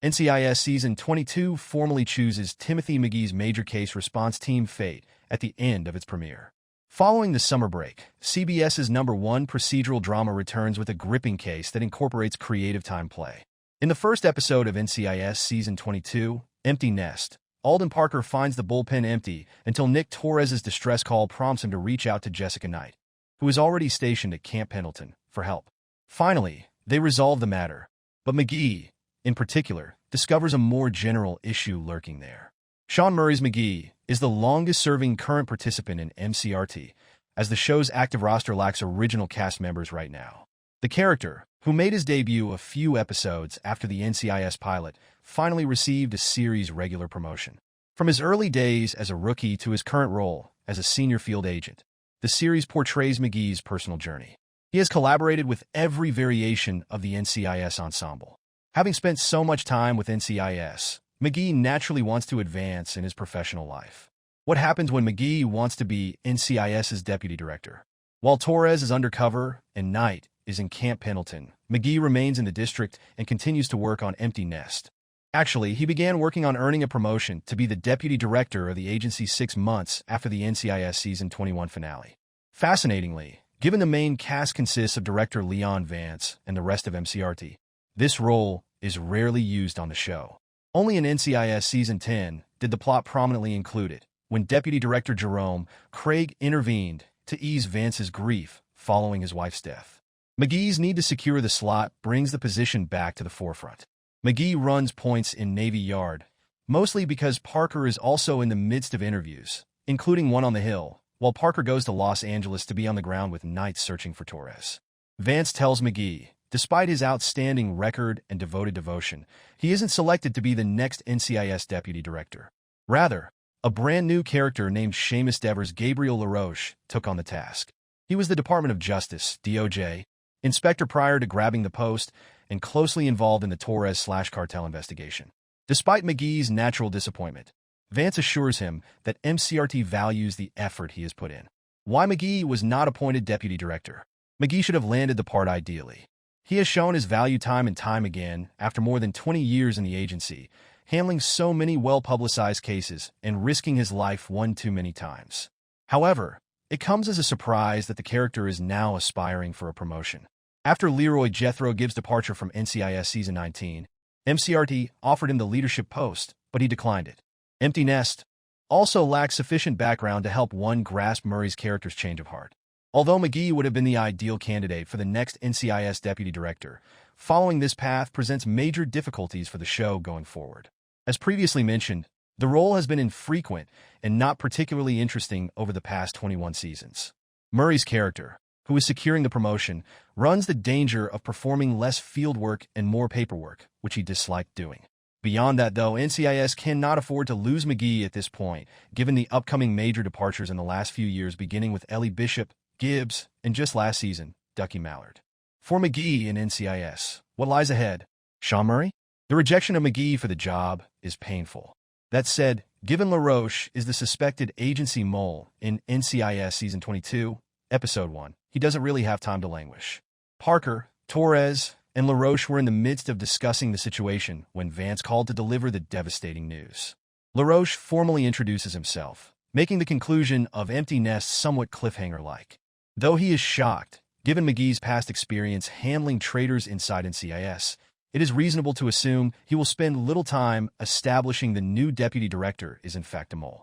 NCIS Season 22 formally chooses Timothy McGee's major case response team Fate at the end of its premiere. Following the summer break, CBS's #1 procedural drama returns with a gripping case that incorporates creative time play. In the first episode of NCIS Season 22, Empty Nest, Alden Parker finds the bullpen empty until Nick Torres's distress call prompts him to reach out to Jessica Knight, who is already stationed at Camp Pendleton, for help. Finally, they resolve the matter, but McGee, in particular, discovers a more general issue lurking there. Sean Murray's McGee is the longest-serving current participant in MCRT, as the show's active roster lacks original cast members right now. The character, who made his debut a few episodes after the NCIS pilot, finally received a series regular promotion. From his early days as a rookie to his current role as a senior field agent, the series portrays McGee's personal journey. He has collaborated with every variation of the NCIS ensemble. Having spent so much time with NCIS, McGee naturally wants to advance in his professional life. What happens when McGee wants to be NCIS's deputy director? While Torres is undercover and Knight is in Camp Pendleton, McGee remains in the district and continues to work on Empty Nest. Actually, he began working on earning a promotion to be the deputy director of the agency 6 months after the NCIS Season 21 finale. Fascinatingly, given the main cast consists of director Leon Vance and the rest of MCRT, this role is rarely used on the show. Only in NCIS Season 10 did the plot prominently include it, when Deputy Director Jerome Craig intervened to ease Vance's grief following his wife's death. McGee's need to secure the slot brings the position back to the forefront. McGee runs points in Navy Yard, mostly because Parker is also in the midst of interviews, including one on the Hill, while Parker goes to Los Angeles to be on the ground with Knight searching for Torres. Vance tells McGee, despite his outstanding record and devoted devotion, he isn't selected to be the next NCIS deputy director. Rather, a brand-new character named Seamus Devers Gabriel LaRoche took on the task. He was the Department of Justice, DOJ, inspector prior to grabbing the post and closely involved in the Torres/cartel investigation. Despite McGee's natural disappointment, Vance assures him that MCRT values the effort he has put in. Why McGee was not appointed deputy director? McGee should have landed the part ideally. He has shown his value time and time again after more than 20 years in the agency, handling so many well-publicized cases and risking his life one too many times. However, it comes as a surprise that the character is now aspiring for a promotion. After Leroy Jethro Gibbs' departure from NCIS Season 19, MCRT offered him the leadership post, but he declined it. Empty Nest also lacks sufficient background to help one grasp Murray's character's change of heart. Although McGee would have been the ideal candidate for the next NCIS deputy director, following this path presents major difficulties for the show going forward. As previously mentioned, the role has been infrequent and not particularly interesting over the past 21 seasons. Murray's character, who is securing the promotion, runs the danger of performing less fieldwork and more paperwork, which he disliked doing. Beyond that, though, NCIS cannot afford to lose McGee at this point, given the upcoming major departures in the last few years, beginning with Ellie Bishop, Gibbs, and just last season, Ducky Mallard. For McGee in NCIS, what lies ahead? Sean Murray? The rejection of McGee for the job is painful. That said, given LaRoche is the suspected agency mole in NCIS Season 22, Episode 1, he doesn't really have time to languish. Parker, Torres, and LaRoche were in the midst of discussing the situation when Vance called to deliver the devastating news. LaRoche formally introduces himself, making the conclusion of Empty Nest somewhat cliffhanger-like. Though he is shocked, given McGee's past experience handling traitors inside NCIS, it is reasonable to assume he will spend little time establishing the new deputy director is in fact a mole.